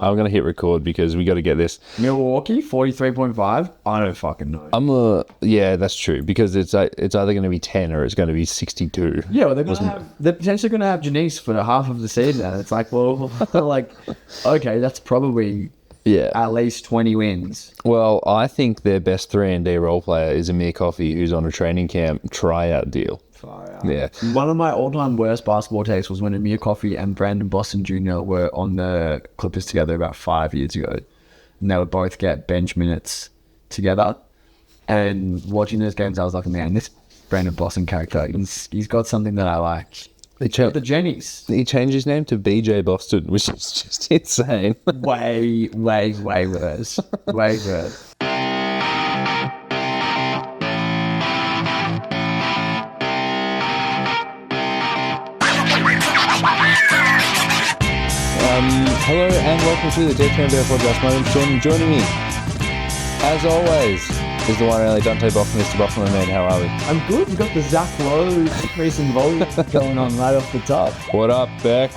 I'm going to hit record because we got to get this. Milwaukee, 43.5? I don't fucking know. Yeah, that's true, because it's either going to be 10 or it's going to be 62. Yeah, well, they're potentially going to have Janice for half of the season. And it's like, well, like, okay, that's probably at least 20 wins. Well, I think their best 3-and-D role player is Amir Coffey, who's on a training camp tryout deal. Yeah. One of my all-time worst basketball takes was when Amir Coffey and Brandon Boston Jr. were on the Clippers together about 5 years ago. And they would both get bench minutes together. And watching those games, I was like, man, this Brandon Boston character, he's got something that I like. The Jennies. He changed his name to BJ Boston, which is just insane. way worse. Way worse. Hello and welcome to the Dead Fan Bear Podcast. My name's Sean. Joining me, as always, is the one and only Dante Boffin, Mr. Boffin, man. How are we? I'm good. We've got the Zach Lowe increase in volume going on right off the top. What up, Beck?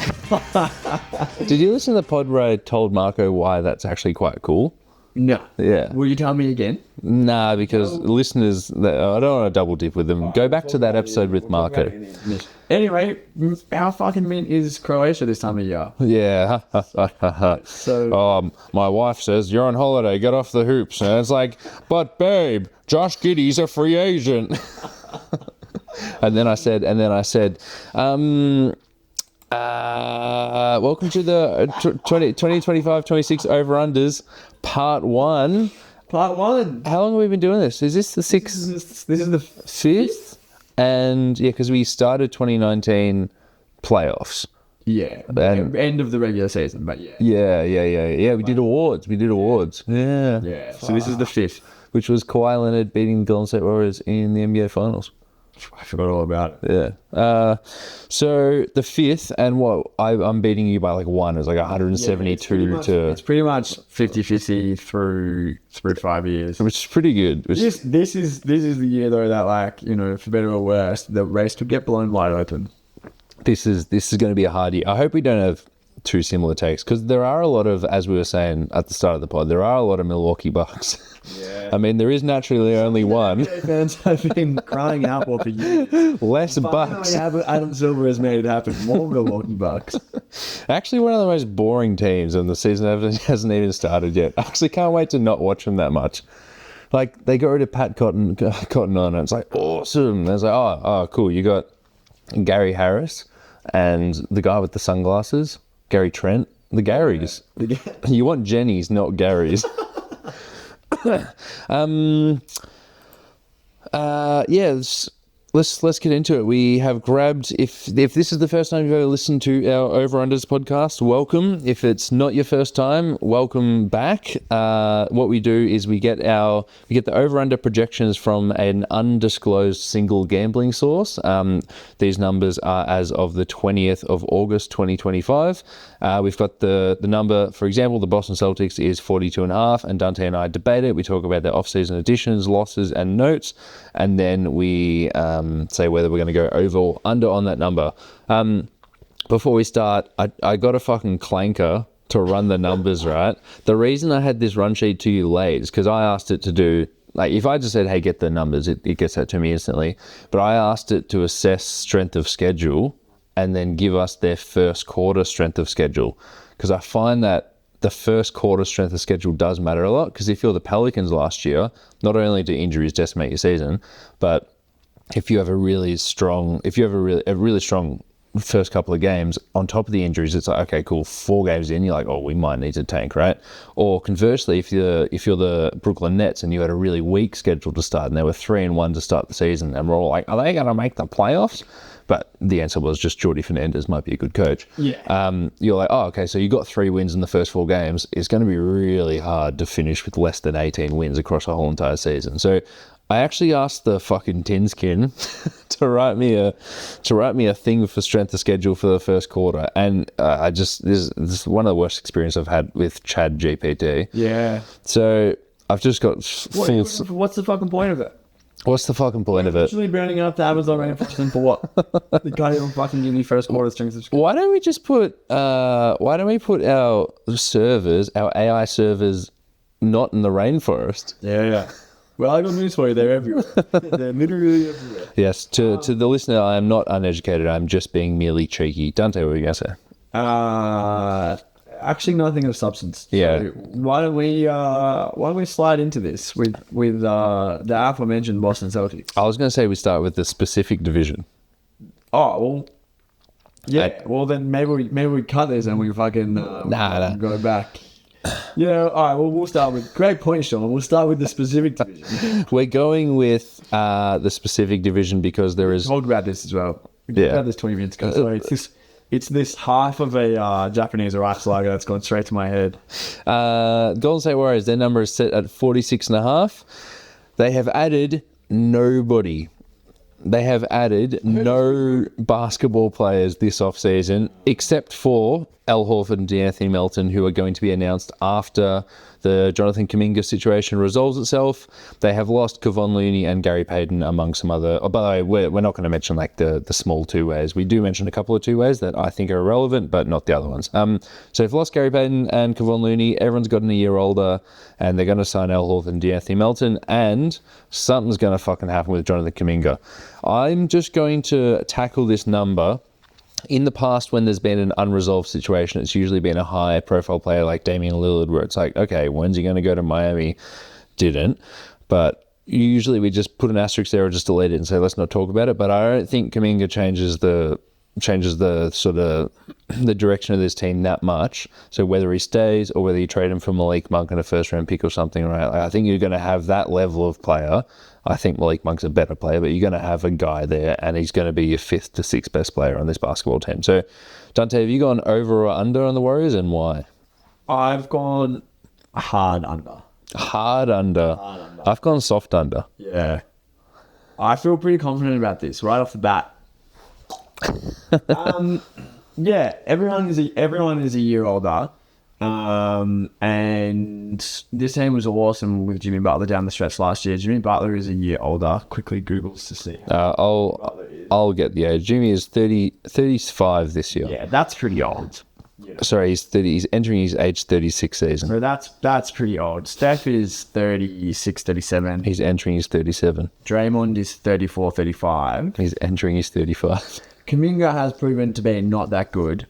Did you listen to the pod where I told Marco why that's actually quite cool? No. Yeah. Will you tell me again? Nah, because listeners, I don't want to double dip with them. Go back to that episode with Marco. Anyway, how fucking mint is Croatia this time of year? Yeah. So, my wife says, you're on holiday, get off the hoops. And it's like, but babe, Josh Giddey's a free agent. And then I said, welcome to the 2025-26 over-unders, part 1. Part 1. How long have we been doing this? Is this the 6th? This is the 5th? And yeah, because we started 2019 playoffs. Yeah. And end of the regular season, but yeah. Yeah, we did awards. Yeah. So this is the 5th. Which was Kawhi Leonard beating the Golden State Warriors in the NBA Finals. I forgot all about it. Yeah. So the 5th, and what I'm beating you by like 1. It was like 172 It's pretty much 50-50 through 5 years, which is pretty good. This is the year though that, like, you know, for better or worse, the race could get blown wide open. This is going to be a hard year. I hope we don't have two similar takes, because there are a lot of, as we were saying at the start of the pod, there are a lot of Milwaukee Bucks. Yeah. I mean, there is naturally only one. Fans have been crying out for years. Less Bucks. Adam Silver has made it happen. More Milwaukee Bucks. Actually, one of the most boring teams, and the season hasn't even started yet. I actually can't wait to not watch them that much. Like, they got rid of Pat Cotton on, and it's like, awesome. And it's like, oh, cool. You got Gary Harris and the guy with the sunglasses, Gary Trent, the Garys. You want Jennies, not Garys. Let's get into it. We have grabbed, if this is the first time you've ever listened to our Over Unders podcast, welcome. If it's not your first time, welcome back. What we do is we get the over under projections from an undisclosed single gambling source. These numbers are as of the 20th of August 2025. We've got the number, for example, the Boston Celtics is 42.5, and Dante and I debate it. We talk about their off-season additions, losses, and notes, and then we say whether we're going to go over or under on that number. Before we start, I got a fucking clanker to run the numbers, right? The reason I had this run sheet to you late is because I asked it to do, like, if I just said, hey, get the numbers, it gets that to me instantly. But I asked it to assess strength of schedule and then give us their first quarter strength of schedule. Because I find that the first quarter strength of schedule does matter a lot. Because if you're the Pelicans last year, not only do injuries decimate your season, but if you have a really strong first couple of games on top of the injuries, it's like, okay, cool, 4 games in, you're like, oh, we might need to tank, right? Or conversely, if you're the Brooklyn Nets and you had a really weak schedule to start and they were 3-1 to start the season, and we're all like, are they going to make the playoffs? But the answer was just Jordi Fernandez might be a good coach. Yeah. You're like, oh, okay, so you got 3 wins in the first 4 games. It's going to be really hard to finish with less than 18 wins across a whole entire season. So I actually asked the fucking Tinskin to write me a thing for strength of schedule for the first quarter, and this is one of the worst experiences I've had with Chad GPT. Yeah. So I've just got what's the fucking point of it? What's the fucking point of it? Actually burning up the Amazon rainforest for what? The guy who fucking give me first quarter strings of Why don't we just put our servers, our AI servers, not in the rainforest? Yeah. Well, I got news for you. They're everywhere. They're literally everywhere. Yes, to the listener, I am not uneducated. I'm just being merely cheeky. Dante, what were you going to say? Actually, nothing of substance. Yeah. So why don't we slide into this with the aforementioned Boston Celtics? I was going to say we start with the specific division. Oh well. Yeah. Well, then maybe we cut this and we fucking go back. Yeah. All right. Well, we'll start with great point, Sean. We'll start with the specific division. We're going with the specific division because there is. Talked about this as well. We talked about this 20 minutes ago. So it's this half of a Japanese rice lager that's gone straight to my head. Golden State Warriors, their number is set at 46.5. They have added nobody. They have added no basketball players this offseason, except for Al Horford and D'Anthony Melton, who are going to be announced after the Jonathan Kuminga situation resolves itself. They have lost Kevon Looney and Gary Payton, among some other. Oh, by the way, we're not going to mention like the small two ways. We do mention a couple of two ways that I think are irrelevant, but not the other ones. So they've lost Gary Payton and Kevon Looney. Everyone's gotten a year older, and they're going to sign Al Horford and D'Anthony Melton, and something's going to fucking happen with Jonathan Kuminga. I'm just going to tackle this number. In the past, when there's been an unresolved situation, it's usually been a high-profile player like Damian Lillard, where it's like, okay, when's he going to go to Miami? Didn't. But usually we just put an asterisk there or just delete it and say, let's not talk about it. But I don't think Kuminga changes the sort of the direction of this team that much. So whether he stays or whether you trade him for Malik Monk and a first-round pick or something, right? Like, I think you're going to have that level of player. I think Malik Monk's a better player, but you're going to have a guy there, and he's going to be your 5th to 6th best player on this basketball team. So, Dante, have you gone over or under on the Warriors, and why? I've gone hard under. Hard under. I've gone soft under. Yeah. I feel pretty confident about this right off the bat. Yeah, everyone is a year older. And this team was awesome with Jimmy Butler down the stretch last year. Jimmy Butler is a year older. Quickly Googles to see. I'll get the age. Jimmy is 35 this year. Yeah, that's pretty old. Yeah. Sorry, he's 30. He's entering his age 36 season. So that's pretty old. Steph is 36, 37. He's entering his 37. Draymond is 34, 35. He's entering his 35. Kuminga has proven to be not that good.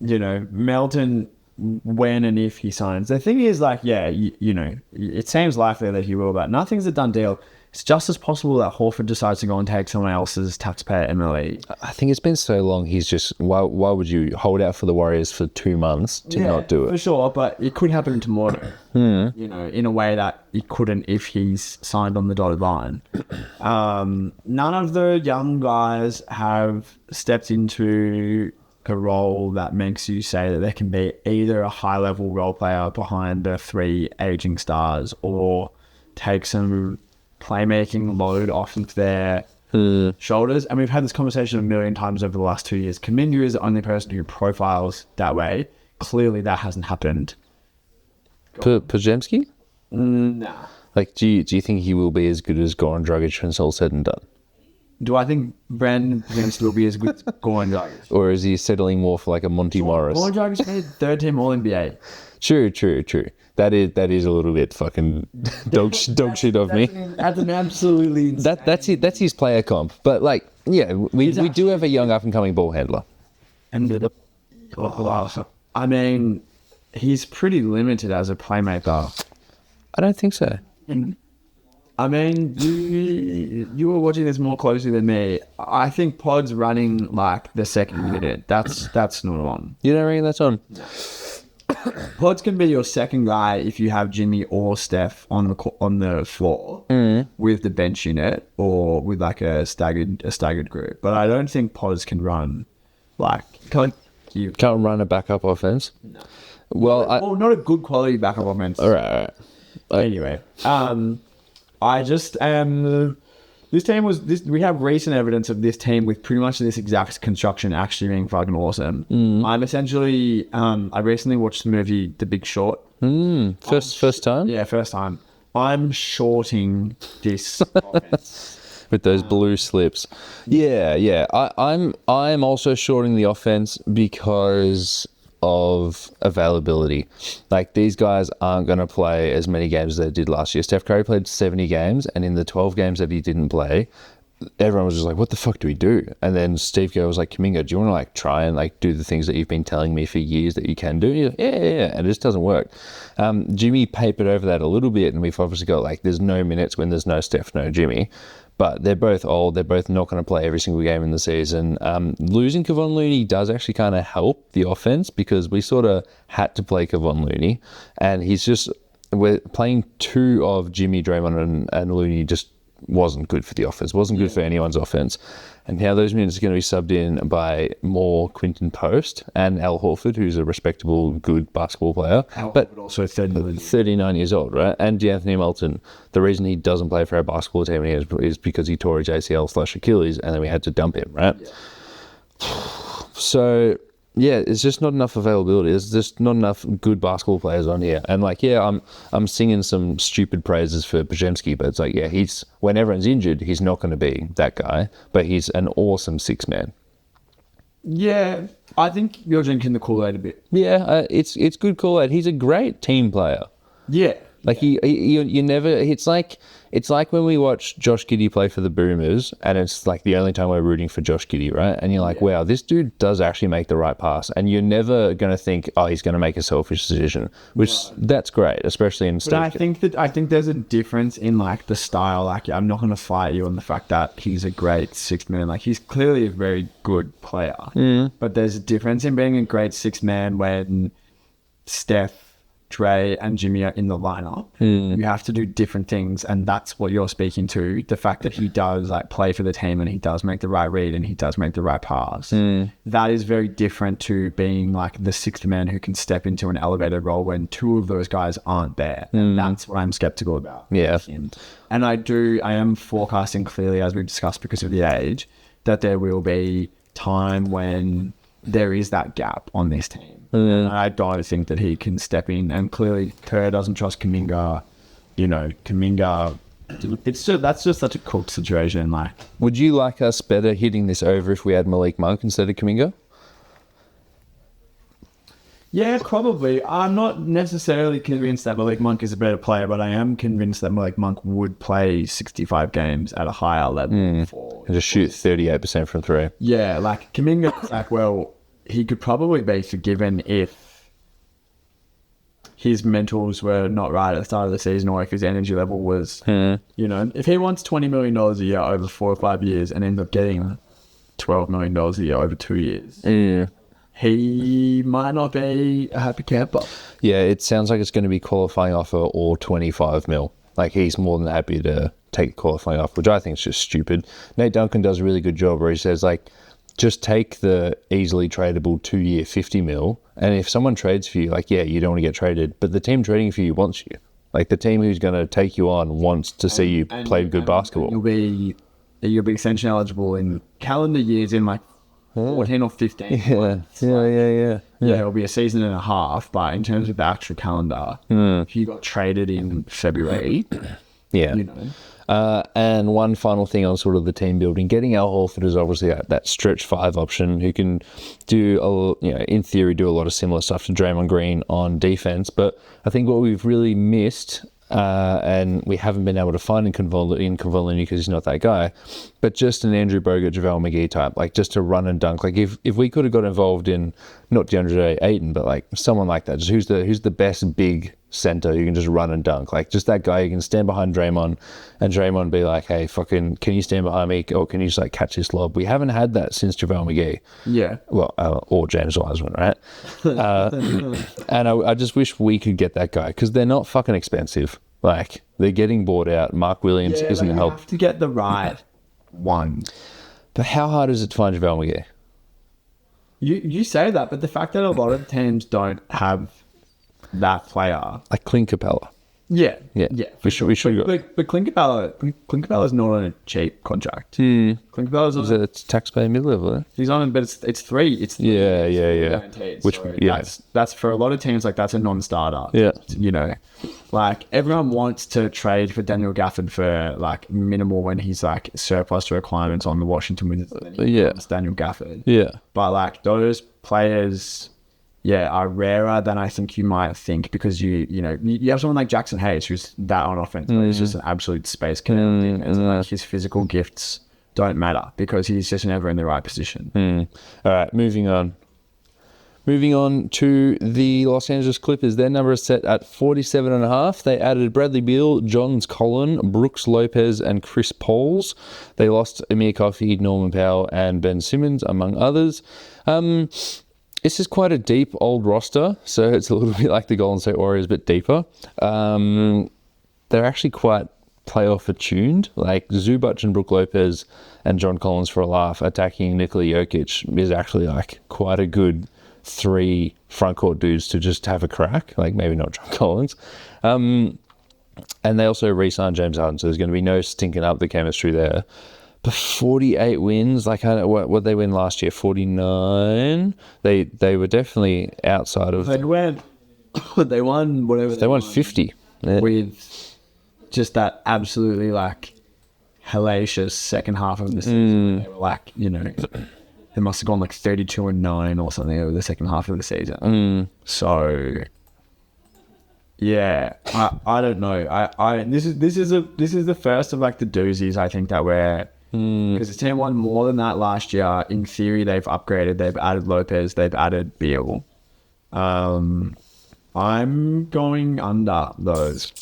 Melton, when and if he signs. The thing is, like, it seems likely that he will, but nothing's a done deal. It's just as possible that Horford decides to go and take someone else's taxpayer MLE. I think it's been so long, he's just, why would you hold out for the Warriors for 2 months to not do it? For sure, but it could happen tomorrow, in a way that it couldn't if he's signed on the dotted line. None of the young guys have stepped into a role that makes you say that they can be either a high-level role player behind the 3 aging stars or take some playmaking load off of their shoulders. And we've had this conversation a million times over the last 2 years. Kuminga is the only person who profiles that way. Clearly, that hasn't happened. Podziemski? Nah. Like, do you think he will be as good as Goran Dragic when it's all said and done? Do I think Brandon Podziemski will be as good as Goran Dragic? Or is he settling more for like a Monty Morris? Goran Dragic made 3rd-team All-NBA. True. That is a little bit fucking dog shit of me. That's an absolutely that's it. That's his player comp. But like, yeah, we do have a young up and coming ball handler. And I mean, he's pretty limited as a playmaker. I don't think so. I mean, you were watching this more closely than me. I think Pod's running like the second unit. That's not on. You don't reckon that's on? No. Pods can be your second guy if you have Jimmy or Steph on the floor with the bench unit or with like a staggered group. But I don't think Pods can run can't run a backup offense. No. Well, not a good quality backup offense. All right. Anyway, I just this team was this. We have recent evidence of this team with pretty much this exact construction actually being fucking awesome. I'm essentially I recently watched the movie The Big Short. First time? Yeah, first time. I'm shorting this offense. With those blue slips. Yeah. I'm also shorting the offense because of availability. Like, these guys aren't going to play as many games as they did last year. Steph Curry played 70 games, and in the 12 games that he didn't play, everyone was just like, what the fuck do we do? And then Steve Kerr was like, Kuminga, do you want to like try and like do the things that you've been telling me for years that you can do? Like, yeah. And it just doesn't work. Jimmy papered over that a little bit, and we've obviously got like, there's no minutes when there's no Steph, no Jimmy. But they're both old. They're both not going to play every single game in the season. Losing Kevon Looney does actually kind of help the offense, because we sort of had to play Kevon Looney, and we're playing two of Jimmy, Draymond, and Looney just wasn't good for the offense, wasn't good for anyone's offense. And now those minutes are going to be subbed in by more Quinton Post and Al Horford, who's a respectable, good basketball player. But also 39 years old, right? And DeAnthony Melton. The reason he doesn't play for our basketball team is because he tore his ACL/Achilles, and then we had to dump him, right? Yeah. So, yeah, it's just not enough availability. There's just not enough good basketball players on here. And like, yeah, I'm singing some stupid praises for Podziemski, but it's like, yeah, when everyone's injured, he's not going to be that guy, but he's an awesome six-man. Yeah, I think you're drinking the Kool-Aid a bit. Yeah, it's good Kool-Aid. He's a great team player. Yeah. Like, you never, it's like when we watch Josh Giddey play for the Boomers, and it's like the only time we're rooting for Josh Giddey, right? And you're like, wow, this dude does actually make the right pass. And you're never going to think, oh, he's going to make a selfish decision, which that's great, especially in Steve. But I think there's a difference in like the style. Like, I'm not going to fight you on the fact that he's a great sixth man. Like, he's clearly a very good player. But there's a difference in being a great sixth man when Steph, Dre and Jimmy are in the lineup. You have to do different things, and that's what you're speaking to. The fact that he does like play for the team, and he does make the right read, and he does make the right pass. That is very different to being like the sixth man who can step into an elevated role when two of those guys aren't there. And that's what I'm skeptical about. Yeah. And I am forecasting clearly, as we've discussed, because of the age, that there will be time when there is that gap on this team. And I don't think that he can step in. And clearly, Kerr doesn't trust Kuminga. Kuminga, that's just such a cooked situation. Like, would you like us better hitting this over if we had Malik Monk instead of Kuminga? Yeah, probably. I'm not necessarily convinced that Malik Monk is a better player, but I am convinced that Malik Monk would play 65 games at a higher level. And just shoot 38% from three. Yeah, like Kuminga, like, well, he could probably be forgiven if his mentals were not right at the start of the season, or if his energy level was, if he wants $20 million a year over 4 or 5 years and ends up getting $12 million a year over 2 years, he might not be a happy camper. Yeah, it sounds like it's going to be qualifying offer or 25 mil. Like, he's more than happy to take qualifying offer, which I think is just stupid. Nate Duncan does a really good job where he says, like, just take the easily tradable 2-year 50 mil, and if someone trades for you, like, yeah, you don't want to get traded, but the team trading for you wants you. Like, the team who's going to take you on wants to see you play good basketball. You'll be extension eligible in calendar years in like 14 or 15. Yeah, it'll be a season and a half, but in terms of the actual calendar, if you got traded in February, and one final thing on sort of the team building, getting Al Horford is obviously that stretch 5 option who can do, in theory, do a lot of similar stuff to Draymond Green on defense. But I think what we've really missed, and we haven't been able to find in Kevon because he's not that guy, but just an Andrew Bogut, JaVale McGee type, like just to run and dunk. Like if we could have got involved in not DeAndre Ayton, but like someone like that, just who's the best big center who can just run and dunk, like just that guy who can stand behind Draymond and Draymond be like, hey, fucking, can you stand behind me, or can you just like catch this lob? We haven't had that since JaVale McGee. Yeah. Well, or James Wiseman, right? And I just wish we could get that guy, because they're not fucking expensive. Like, they're getting bought out. Mark Williams isn't help. You have to get the right one. But how hard is it to find JaVale McGee? You say that, but the fact that a lot of teams don't have that player, like Clint Capella. Yeah. We should go. But Clint Capella's not on a cheap contract. Clint Capella's Is it taxpayer mid-level? Eh? he's on, but it's three. It's three guaranteed. Which that's for a lot of teams, like that's a non-starter. Yeah. You know, like everyone wants to trade for Daniel Gafford for like minimal when he's like surplus to requirements on the Washington Wizards. It's Daniel Gafford. Yeah. But like those players, are rarer than I think you might think, because you have someone like Jackson Hayes who's that on offense, but he's just an absolute space cadet. Like his physical gifts don't matter because he's just never in the right position. All right, moving on. Moving on to the Los Angeles Clippers. Their number is set at 47.5. They added Bradley Beal, Johns Collin, Brooks Lopez, and Chris Pauls. They lost Amir Coffey, Norman Powell, and Ben Simmons, among others. This is quite a deep old roster, so it's a little bit like the Golden State Warriors, but deeper. They're actually quite playoff attuned. Like Zubac and Brook Lopez and John Collins, for a laugh, attacking Nikola Jokic is actually like quite a good 3 front court dudes to just have a crack. Like maybe not John Collins. And they also re-signed James Harden, so there's going to be no stinking up the chemistry there. But 48 wins, like I don't know what they win last year, 49. They were definitely outside of. They won whatever. They won 50 with just that absolutely like hellacious second half of the season. They were like, they must have gone like 32-9 or something over the second half of the season. So yeah, I don't know. This is the first of like the doozies I think that we're. Because the team won more than that last year. In theory, they've upgraded. They've added Lopez. They've added Beal. I'm going under those.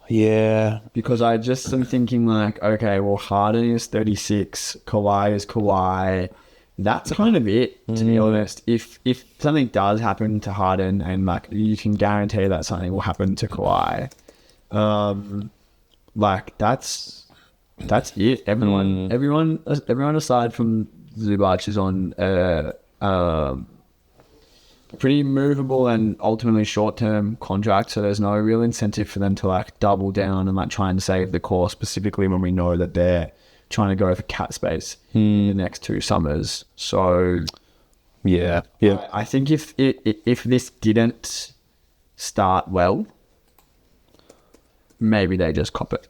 Yeah. Because I just am thinking like, okay, well, Harden is 36. Kawhi is Kawhi. That's kind of it, to be honest. If something does happen to Harden, and like you can guarantee that something will happen to Kawhi, like that's it. Everyone aside from Zubac is on pretty movable and ultimately short-term contract, so there's no real incentive for them to like double down and like try and save the core, specifically when we know that they're trying to go for cap space in the next 2 summers. So yeah. I think if this didn't start well, maybe they just cop it.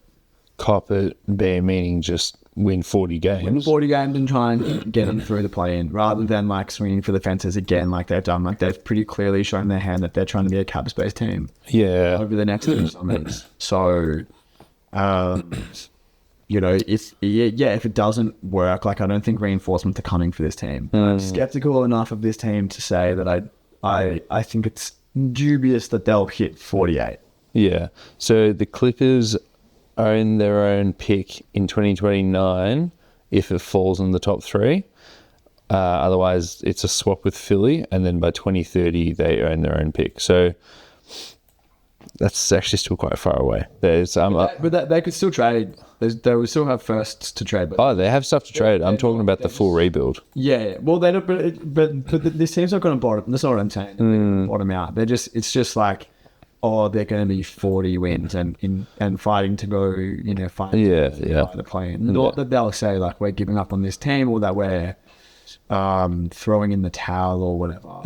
Cop it, bare meaning just win 40 games. Win 40 games and try and get them through the play-in, rather than like swinging for the fences again like they've done. Like they've pretty clearly shown their hand that they're trying to be a cap space team. Yeah. Over the next 2 summers. So, if it doesn't work, like I don't think reinforcements are coming for this team. I'm skeptical enough of this team to say that I think it's dubious that they'll hit 48. Yeah. So the Clippers own their own pick in 2029 if it falls in the top 3. Otherwise, it's a swap with Philly, and then by 2030 they own their own pick. So that's actually still quite far away. There's but they could still trade. They would still have firsts to trade. But they have stuff to trade. I'm talking about the full rebuild. Yeah, well, they don't. But this team's not going to bottom. That's not what I'm saying. They're gonna bottom out. It's just like, they're going to be 40 wins and fighting to go, fighting to play in. Not that they'll say like we're giving up on this team, or that we're throwing in the towel or whatever.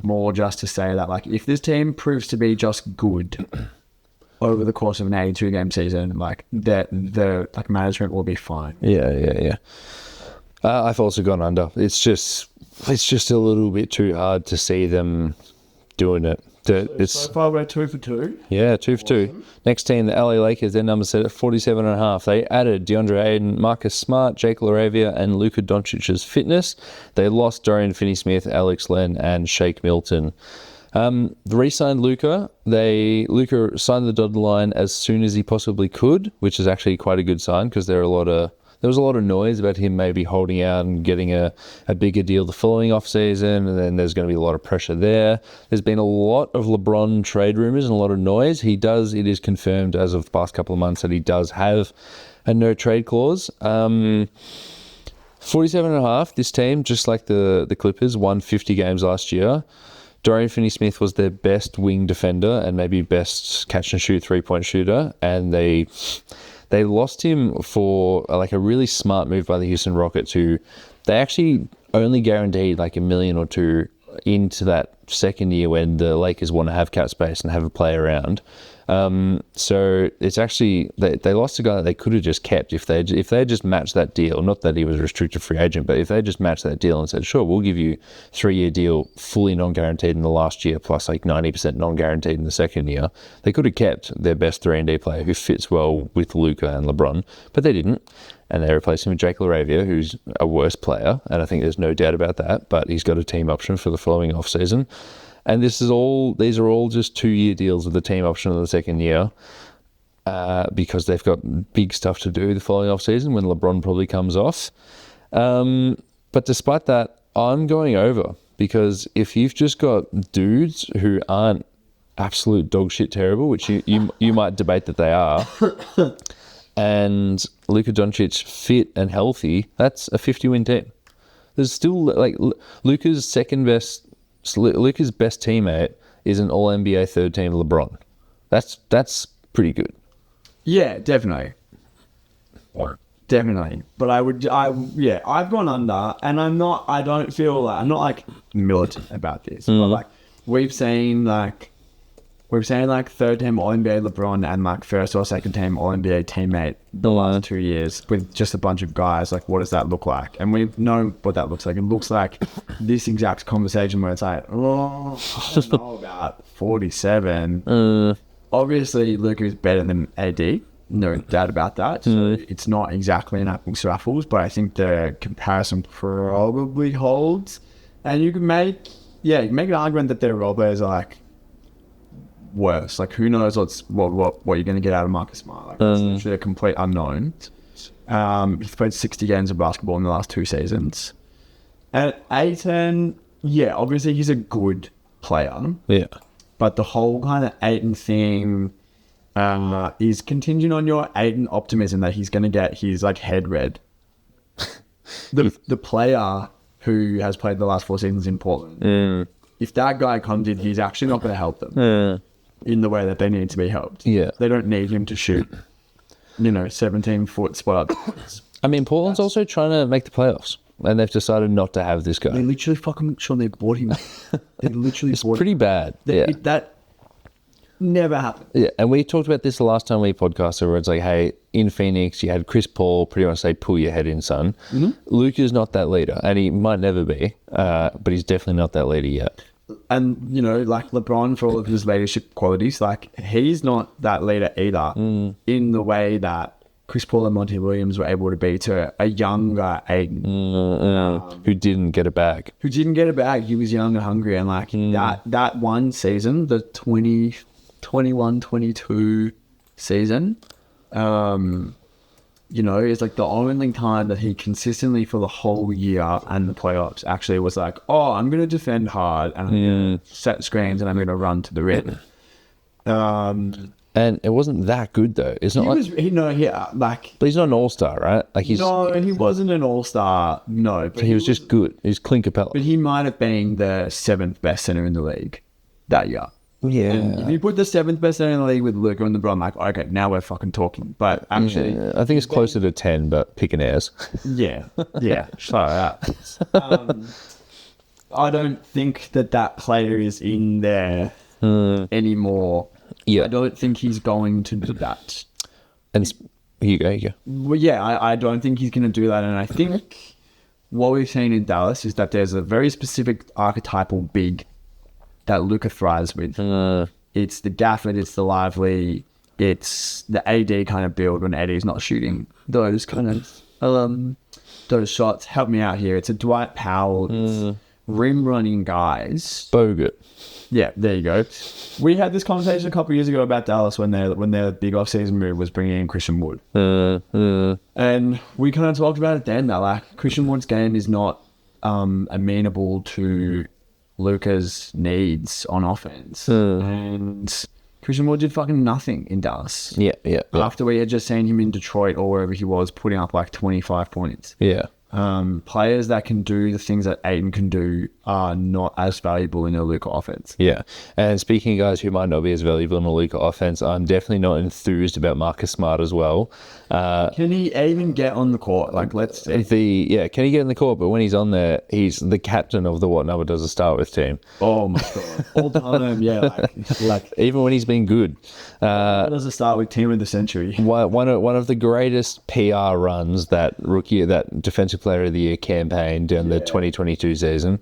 More just to say that like if this team proves to be just good over the course of an 82 game season, like the like management will be fine. Yeah. I've also gone under. It's just a little bit too hard to see them doing it. So far we're 2 for 2. Yeah, 2 for 2. Next team, the LA Lakers, their number set at 47.5. They added DeAndre Ayton, Marcus Smart, Jake LaRavia, and Luka Doncic's fitness. They lost Dorian Finney-Smith, Alex Len, and Shake Milton. They re-signed Luka. Luka signed the dotted line as soon as he possibly could, which is actually quite a good sign, because there was a lot of noise about him maybe holding out and getting a bigger deal the following offseason, and then there's going to be a lot of pressure there. There's been a lot of LeBron trade rumors and a lot of noise. It is confirmed as of the past couple of months that he does have a no trade clause. 47.5, this team, just like the Clippers, won 50 games last year. Dorian Finney-Smith was their best wing defender and maybe best catch and shoot 3-point shooter, and they lost him for like a really smart move by the Houston Rockets, who they actually only guaranteed like $1 million or $2 million into that second year when the Lakers want to have cap space and have a play around. So it's actually they lost a guy that they could have just kept if they had just matched that deal. Not that he was a restricted free agent, but if they just matched that deal and said, sure, we'll give you 3-year deal, fully non-guaranteed in the last year, plus like 90% non-guaranteed in the second year, they could have kept their best 3-and-D player who fits well with Luka and LeBron, but they didn't. And they replaced him with Jake LaRavia, who's a worse player, and I think there's no doubt about that, but he's got a team option for the following offseason. And these are all just 2-year deals with the team option in the second year, because they've got big stuff to do the following offseason when LeBron probably comes off. But despite that, I'm going over, because if you've just got dudes who aren't absolute dog shit terrible, which you might debate that they are, and Luka Doncic fit and healthy, that's a 50-win team. There's still like Luka's best teammate is an All-NBA third team LeBron. That's pretty good. Yeah, definitely. Definitely. But I've gone under, and I'm not like militant about this, but like we've seen like third team All-NBA LeBron and like first or second team All-NBA teammate the last 2 years with just a bunch of guys. Like, what does that look like? And we've known what that looks like. It looks like this exact conversation where it's like, I don't know about 47. Obviously, Luka is better than AD. No doubt about that. So it's not exactly an apples to apples, but I think the comparison probably holds. And you can make an argument that their role players are like worse. Like, who knows what you're going to get out of Marcus Smart. Like, it's literally a complete unknown. He's played 60 games of basketball in the last 2 seasons. At Ayton, obviously he's a good player. Yeah. But the whole kind of Ayton thing is contingent on your Ayton optimism that he's going to get his like head read. The player who has played the last 4 seasons in Portland, if that guy comes in, he's actually not going to help them in the way that they need to be helped. Yeah. They don't need him to shoot, 17-foot spot up. I mean, Portland's also trying to make the playoffs, and they've decided not to have this guy. They literally fucking they bought him. They literally it's pretty bad. That never happened. Yeah, and we talked about this the last time we podcasted, where it's like, hey, in Phoenix, you had Chris Paul pretty much say, pull your head in, son. Luka's not that leader, and he might never be, but he's definitely not that leader yet. And, like LeBron, for all of his leadership qualities, like, he's not that leader either in the way that Chris Paul and Monty Williams were able to be to a younger Aiden. Who didn't get a bag. He was young and hungry, and like that one season, the 2021-22 season, is like the only time that he consistently for the whole year and the playoffs actually was like, oh, I'm going to defend hard and I'm going to set screens and I'm going to run to the rim. And it wasn't that good though. It's not but he's not an all-star, right? Like he wasn't an all-star. No, but he was just good. He was Clint Capella. But he might have been the 7th best center in the league that year. Yeah. And if you put the 7th best center in the league with Luka and LeBron, like, okay, now we're fucking talking. But actually, I think it's closer to 10, but picking airs. Yeah. Sorry. I don't think that player is in there anymore. Yeah. I don't think he's going to do that. And you go. Well, I don't think he's going to do that. And I think what we've seen in Dallas is that there's a very specific archetypal big that Luka thrives with. It's the Gafford, it's the lively, it's the AD kind of build when AD's not shooting those kind of those shots. Help me out here. It's a Dwight Powell, rim running guys. Bogut. Yeah, there you go. We had this conversation a couple of years ago about Dallas when their big off-season move was bringing in Christian Wood. And we kind of talked about it then, that like Christian Wood's game is not amenable to Luka's needs on offense. And Christian Wood did fucking nothing in Dallas. Yeah. After we had just seen him in Detroit or wherever he was putting up like 25 points. Yeah. players that can do the things that Aiden can do are not as valuable in a Luka offense. Yeah. And speaking of guys who might not be as valuable in a Luka offense, I'm definitely not enthused about Marcus Smart as well. Can he even get on the court? Like, let's see. Can he get in the court? But when he's on there, he's the captain of the What Number Does It Start With team. Oh my god, all time, yeah. Like Even when he's been good. how does it start with team of the century? One of the greatest PR runs that Defensive Player of the Year campaign during the 2022 season,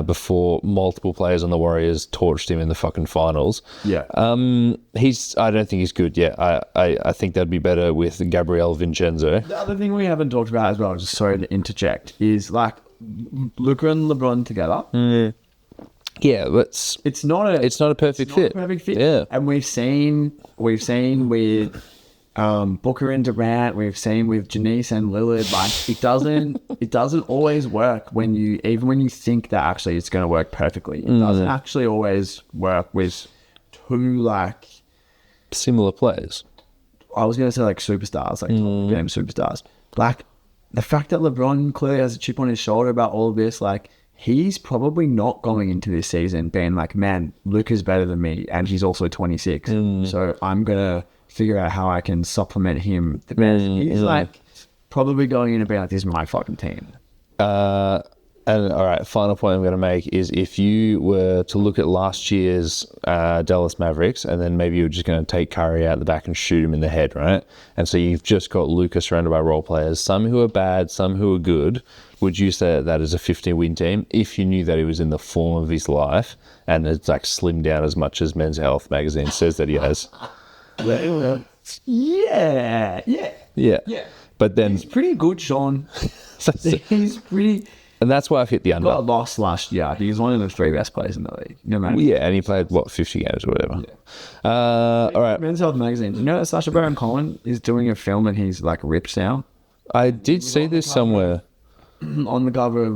before multiple players on the Warriors torched him in the fucking finals. Yeah. I don't think he's good yet. I think that'd be better with Gabriel Vincenzo. The other thing we haven't talked about as well, just sorry to interject, is like Luka and LeBron together. Yeah, but It's not a perfect fit. perfect fit. Yeah. And we've seen with Booker and Durant, we've seen with Janice and Lillard, like it doesn't always work when you think that actually it's going to work perfectly. It doesn't actually always work with two like Similar players. I was going to say like superstars, like game superstars. Like the fact that LeBron clearly has a chip on his shoulder about all of this, like he's probably not going into this season being like, man, Luka's better than me, and he's also 26. So I'm gonna figure out how I can supplement him the best. He's like probably going in and being like, this is my fucking team. And all right, final point I'm going to make is if you were to look at last year's Dallas Mavericks, and then maybe you're just going to take Curry out the back and shoot him in the head, right? And so you've just got Luka surrounded by role players, some who are bad, some who are good. Would you say that is a 15-win team if you knew that he was in the form of his life and it's like slimmed down as much as Men's Health magazine says that he has? Yeah. But then, He's pretty good, Sean. He's pretty. and that's why I've hit the under. Got lost last year. I think he's one of the three best players in the league. No matter. Yeah, and he played 50 games or whatever. All right, Men's Health magazine. You know that Sacha Baron Cohen is doing a film and he's like ripped now I did see this somewhere. on the cover of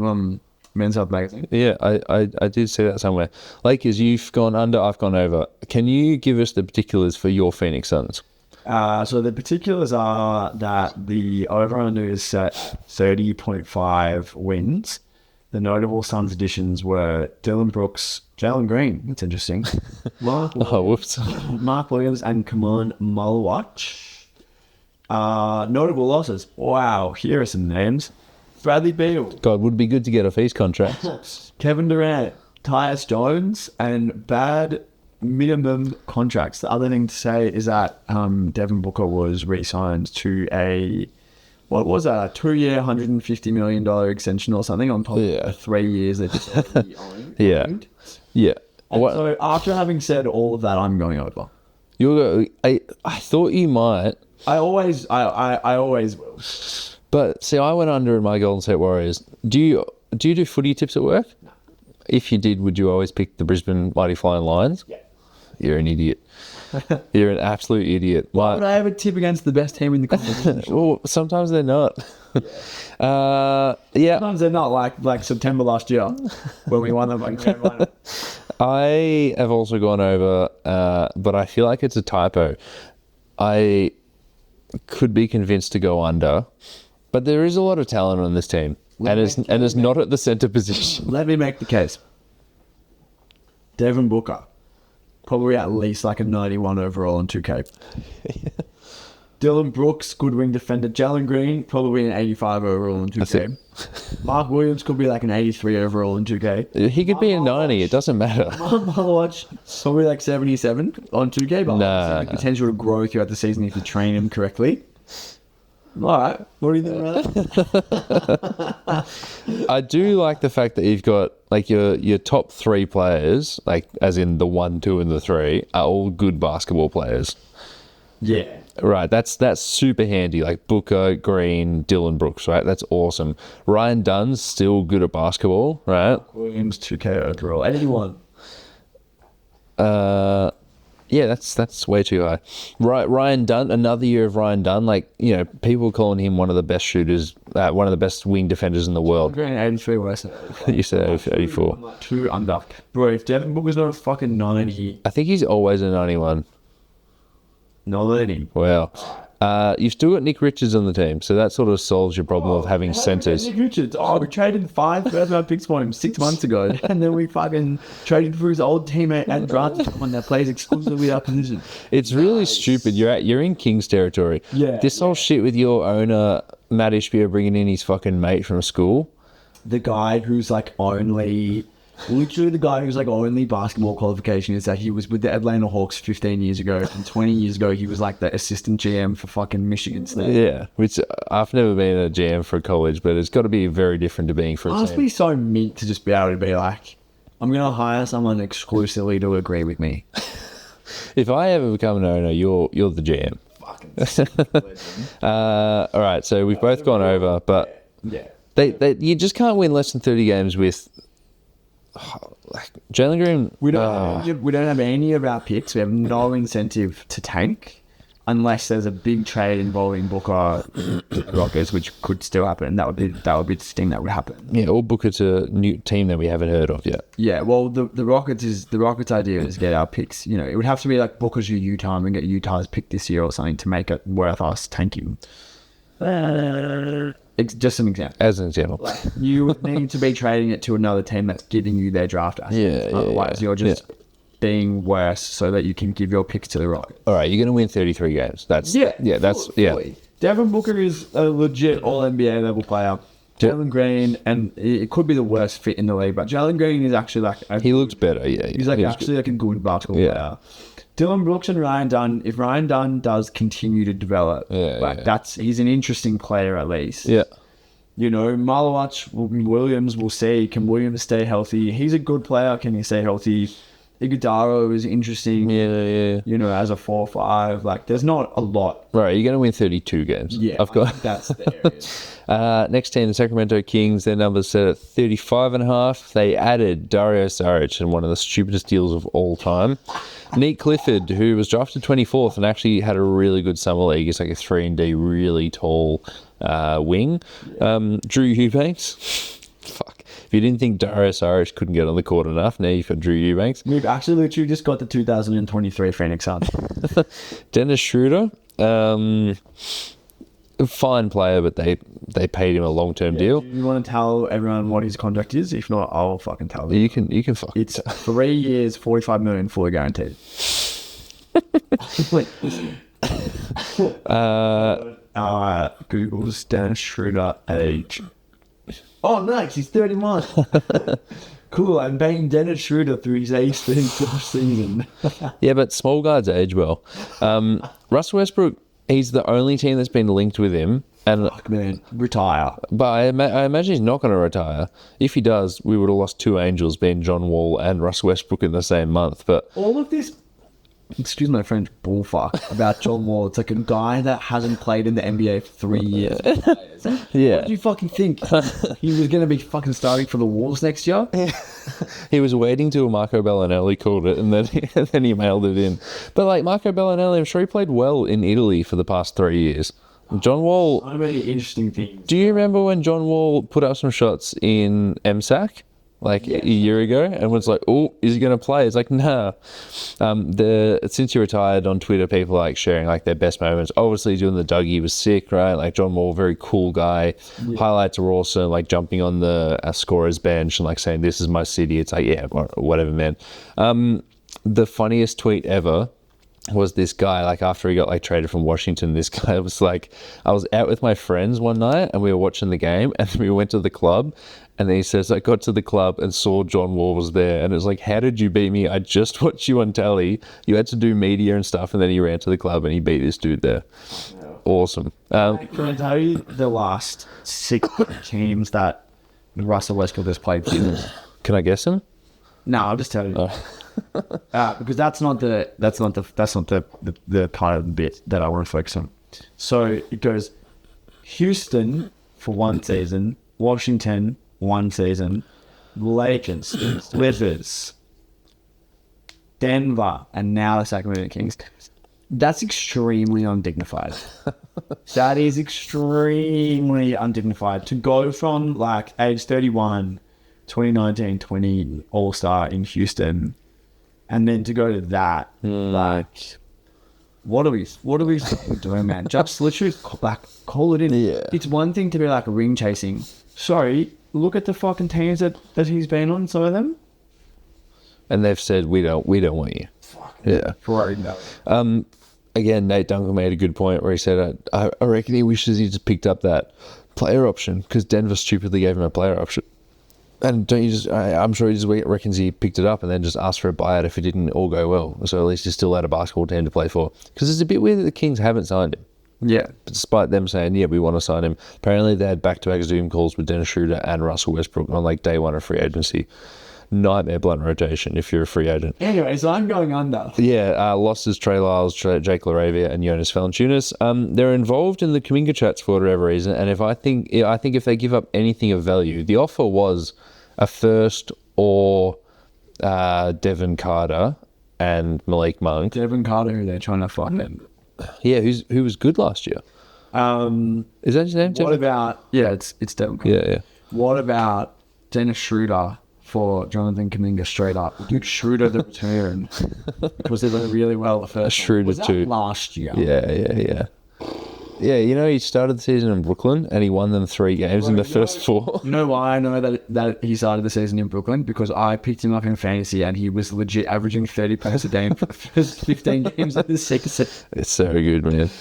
Men's Health magazine. Yeah, I did see that somewhere. Lakers, you've gone under, I've gone over. Can you give us the particulars for your Phoenix Suns? So the particulars are that the over-under is set at 30.5 wins. The notable Suns additions were Dylan Brooks, Jalen Green, that's interesting, Mark Williams, and Kaman Malwatch. Notable losses. Wow, here are some names. Bradley Beal, God, would be good to get off his contract. Kevin Durant, Tyus Jones, and bad minimum contracts. The other thing to say is that Devin Booker was re-signed to a 2-year, $150 million extension or something on top of 3 years that just already owned. Yeah. And so after having said all of that, I'm going over. I thought you might. I always will. But see, I went under in my Golden State Warriors. Do you do footy tips at work? No. If you did, would you always pick the Brisbane Mighty Flying Lions? Yeah. You're an idiot. You're an absolute idiot. Why would I have a tip against the best team in the competition? Well, sometimes they're not. Sometimes they're not, like September last year when we won the grand final. I have also gone over, but I feel like it's a typo. I could be convinced to go under, but there is a lot of talent on this team, and it's not at the center position. Let me make the case. Devin Booker, probably at least like a 91 overall on 2K. Dylan Brooks, good wing defender. Jalen Green, probably an 85 overall in 2K. Mark Williams could be like an 83 overall in 2K. He could be a 90. It doesn't matter. Malwatch, probably like 77 on 2K. But the potential to grow throughout the season if you train him correctly. All right. What do you think about that? I do like the fact that you've got like your top three players, like as in the 1, 2, and the 3, are all good basketball players. Yeah. Right, that's super handy. Like Booker, Green, Dylan Brooks, right? That's awesome. Ryan Dunn's still good at basketball, right? Williams 2K overall. Anyone? Yeah, that's way too high. Right, Ryan Dunn, another year of Ryan Dunn. Like, you know, people calling him one of the best shooters, one of the best wing defenders in the world. Green 83, what I said. You said 84. 2 under. Bro, if Devin Booker's not a fucking 90. I think he's always a 91. Not learning. Wow. You've still got Nick Richards on the team, so that sort of solves your problem of having centers. Nick Richards. We traded 5 first-round picks for him 6 months ago, and then we fucking traded for his old teammate and drafted someone that plays exclusively with our position. It's really stupid. You're in Kings territory. Yeah. This whole shit with your owner, Matt Ishbia, bringing in his fucking mate from school. The guy who's like only basketball qualification is that he was with the Atlanta Hawks 15 years ago, and 20 years ago he was like the assistant GM for fucking Michigan State. Yeah, which I've never been a GM for a college, but it's got to be very different to being for a I must team. be so mint to just be able to be like, I'm going to hire someone exclusively to agree with me. If I ever become an owner, you're the GM. Fucking All right, so we've both gone over, but yeah. they you just can't win less than 30 games with Jalen Green. We don't have any of our picks. We have no incentive to tank unless there's a big trade involving Booker Rockets, which could still happen. And that would be the thing that would happen. Yeah, or Booker to a new team that we haven't heard of yet. Yeah, well, the Rockets' idea is get our picks. You know, it would have to be like Booker's Utah and get Utah's pick this year or something to make it worth us tanking. It's just an example. As an example. Like, you would need to be trading it to another team that's giving you their draft assets. Otherwise, you're just being worse so that you can give your picks to the Rockets. All right, you're going to win 33 games. That's fully. Devin Booker is a legit All-NBA level player. Jalen Green, and it could be the worst fit in the league, but Jalen Green is actually like... he looks better, yeah. He's like actually like a good basketball player. Dylan Brooks and Ryan Dunn, if Ryan Dunn does continue to develop, he's an interesting player at least. Yeah. You know, Malowich, Williams, we'll see. Can Williams stay healthy? He's a good player. Can he stay healthy? Iguodala is interesting. Yeah. You know, as a 4-5, like there's not a lot. Right, you're going to win 32 games. Yeah, I've got that's the area. next team, the Sacramento Kings. Their numbers set at 35.5. They added Dario Saric in one of the stupidest deals of all time. Nate Clifford, who was drafted 24th and actually had a really good summer league. He's like a 3-and-D, really tall wing. Drew Eubanks. Fuck. If you didn't think Dario Saric couldn't get on the court enough, now you've got Drew Eubanks. We've actually literally just got the 2023 Phoenix Suns. Dennis Schroeder. Fine player, but they paid him a long-term deal. Do you want to tell everyone what his contract is? If not, I'll fucking tell them. You can fuck. It's 3 years, $45 million, fully guaranteed. Google's Dennis Schroeder age. Oh, nice. He's 31. Cool. I'm paying Dennis Schroeder through his 18th season. Yeah, but small guards age well. Russell Westbrook, he's the only team that's been linked with him. And fuck, man, retire. But I imagine he's not going to retire. If he does, we would have lost 2 Angels, being John Wall and Russell Westbrook in the same month. But all of this, excuse my French, bullfuck about John Wall. It's like a guy that hasn't played in the NBA for 3 years. Yeah. What did you fucking think? He was going to be fucking starting for the Wolves next year? He was waiting till Marco Bellinelli called it, and then he mailed it in. But like Marco Bellinelli, I'm sure he played well in Italy for the past 3 years. John Wall... So many interesting things. Do you remember when John Wall put up some shots in MSAC? A year ago, and was like, oh, is he going to play? It's like, nah. Since he retired, on Twitter, people are like sharing like their best moments. Obviously, doing the Dougie was sick, right? Like John Wall, very cool guy. Yeah. Highlights are awesome, like jumping on the scorer's bench and like saying, "This is my city." It's like, yeah, whatever, man. The funniest tweet ever was this guy, like after he got like traded from Washington, this guy was like, I was out with my friends one night and we were watching the game and we went to the club. And then he says, I got to the club and saw John Wall was there. And it was like, how did you beat me? I just watched you on telly. You had to do media and stuff. And then he ran to the club and he beat this dude there. Yeah. Awesome. Can I tell you the last 6 teams that Russell Westbrook has played for? Can I guess him? No, I'll just tell you. Because that's not the part of the bit that I want to focus on. So it goes Houston for 1 season, Washington 1 season, Lakers, Clippers, Denver, and now the Sacramento Kings. That's extremely undignified. That is extremely undignified. To go from like age 31, 2019, 20 All-Star in Houston, and then to go to that, like, what are we doing, man? Just literally call it in. Yeah. It's one thing to be like ring chasing. Sorry, look at the fucking teams that he's been on, some of them. And they've said, we don't want you. Yeah. Right, no. Again, Nate Duncan made a good point where he said, I reckon he wishes he just picked up that player option because Denver stupidly gave him a player option. And don't you just, I'm sure he just reckons he picked it up and then just asked for a buyout if it didn't all go well. So at least he still had a basketball team to play for. Because it's a bit weird that the Kings haven't signed him. Yeah. Despite them saying, yeah, we want to sign him. Apparently they had back-to-back Zoom calls with Dennis Schroeder and Russell Westbrook on like day one of free agency. Nightmare blunt rotation if you're a free agent. Anyway, so I'm going under. Yeah, losses Trey Lyles, Jake LaRavia, and Jonas Valanciunas. They're involved in the Kuminga chats for whatever reason, and I think if they give up anything of value, the offer was a first or Devin Carter and Malik Monk. Devin Carter, who they're trying to find. Yeah, who was good last year. Is that his name? What about? Yeah, it's Devin Carter. Yeah. What about Dennis Schroeder for Jonathan Kuminga straight up? Dude, Schroeder the return was it really well the first Schroeder was that too last year. Yeah. You know, he started the season in Brooklyn and he won them 3 games in the first 4. You know why I know that he started the season in Brooklyn? Because I picked him up in fantasy and he was legit averaging 30 points a game for the first 15 games of the season. It's so good, man.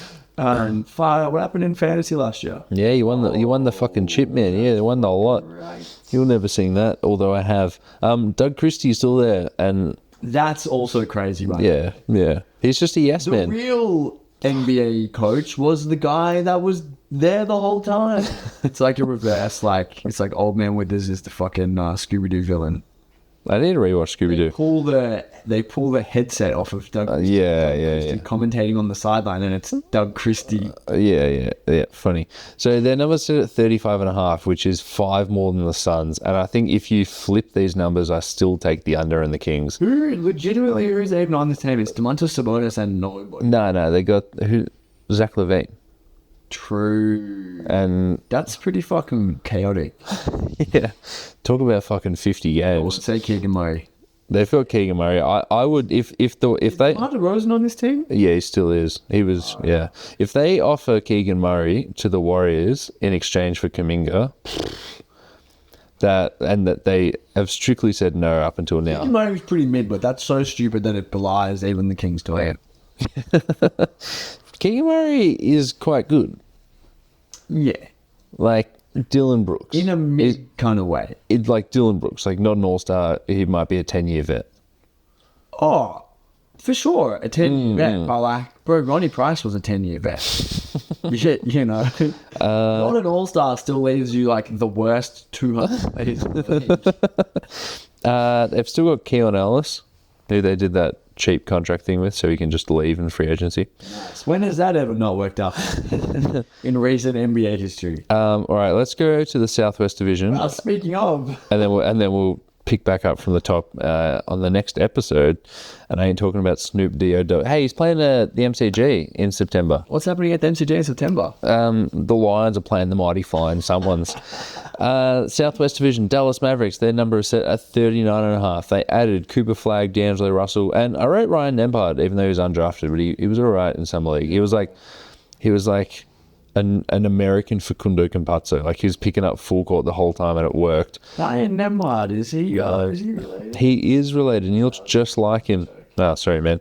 What happened in fantasy last year? Yeah, you won the fucking chip, man. Yeah, they won the lot. Right. You'll never seen that, although I have. Doug Christie's still there, and That's also crazy, right? yeah. He's just a yes The man. real NBA coach was the guy that was there the whole time. It's like a reverse, it's like Old Man Withers is the fucking Scooby-Doo villain. I need to rewatch Scooby-Doo. They pull the headset off of Doug Christie. Yeah. Commentating on the sideline, and it's Doug Christie. Yeah. Funny. So their numbers sit at 35.5, which is 5 more than the Suns. And I think if you flip these numbers, I still take the under and the Kings. Who is even on this team? It's Domantas Sabonis and nobody. No, they got Zach LaVine. True. And That's pretty fucking chaotic. yeah, talk about fucking 50 I would games. say Keegan Murray. They've got Keegan Murray. I would if they DeMar DeRozan on this team? Yeah, he still is. He was, yeah. If they offer Keegan Murray to the Warriors in exchange for Kuminga, that they have strictly said no up until now. Keegan Murray was pretty mid, but that's so stupid that it belies even the Kings doing it. Keegan Murray is quite good. Yeah. Like Dylan Brooks. In a mid kind of way. It's like Dylan Brooks, like not an all-star. He might be a 10-year vet. Oh, for sure. A 10-year vet. But bro, Ronnie Price was a 10-year vet. you know. Not an all-star still leaves you like the worst 200 players in the league. They've still got Keon Ellis, who they did that cheap contract thing with, so he can just leave in free agency. Nice. When has that ever not worked out in recent NBA history? All right, let's go to the Southwest Division. Well, speaking of, And then we'll pick back up from the top on the next episode. And I ain't talking about Snoop D-O. Hey, he's playing the MCG in September. what's happening at the MCG in September? The Lions are playing the mighty fine. Someone's Southwest Division. Dallas Mavericks. Their number is set at 39.5. They added Cooper Flagg, D'Angelo Russell, and I wrote Ryan Nembhard, even though he was undrafted, but he was all right in some league. He was like an American Facundo Campazzo. Like he was picking up full court the whole time, and it worked. Ryan Nembhard, is he related? He is related, and he looks just like him. Oh, sorry, man.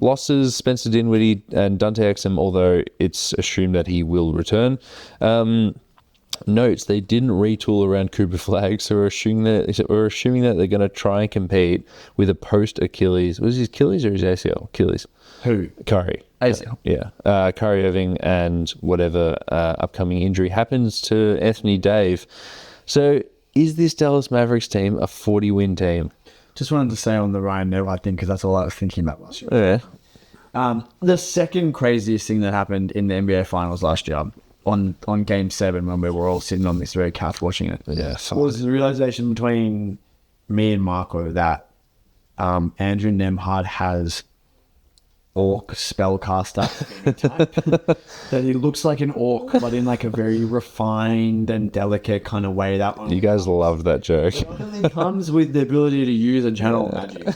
Losses, Spencer Dinwiddie and Dante Exum, although it's assumed that he will return. Notes, they didn't retool around Cooper Flagg, so we're assuming that they're going to try and compete with a post-Achilles. Was his Achilles or his ACL? Achilles. Who? Curry. ACL. Yeah. Curry Irving and whatever upcoming injury happens to Anthony Dave. So is this Dallas Mavericks team a 40-win team? Just wanted to say on the Ryan Nembhard thing, because that's all I was thinking about last year. Yeah. The second craziest thing that happened in the NBA Finals last year, on Game 7 when we were all sitting on this very couch watching it, was the realization between me and Marco that Andrew Nembhard has orc spellcaster type. That he looks like an orc, but in like a very refined and delicate kind of way. That one. You guys loved that joke. It only comes with the ability to use and channel magic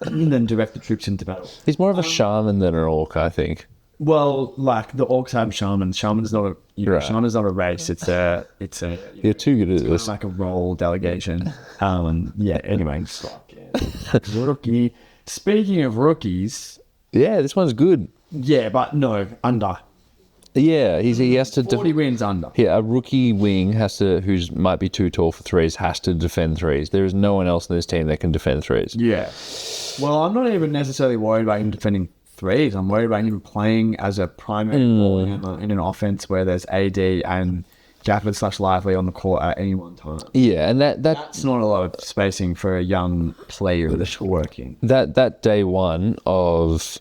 and then direct the troops into battle. He's more of a shaman than an orc, I think. Well, like the orcs have shamans. Shaman's not a Right. shaman's not a race. It's a You're too good at kind of this. like a role delegation. And yeah. Anyway, rookie. Speaking of rookies, Yeah, this one's good. yeah, but no under Yeah, he has to. 40 wins under. Yeah, a rookie wing has to, who's might be too tall for threes, has to defend threes. There is no one else in this team that can defend threes. Yeah. Well, I'm not even necessarily worried about him defending threes. I'm worried about him playing as a primary role in an offense where there's AD and Gafford / Lively on the court at any one time. Yeah, and That's not a lot of spacing for a young player that's working. that day one of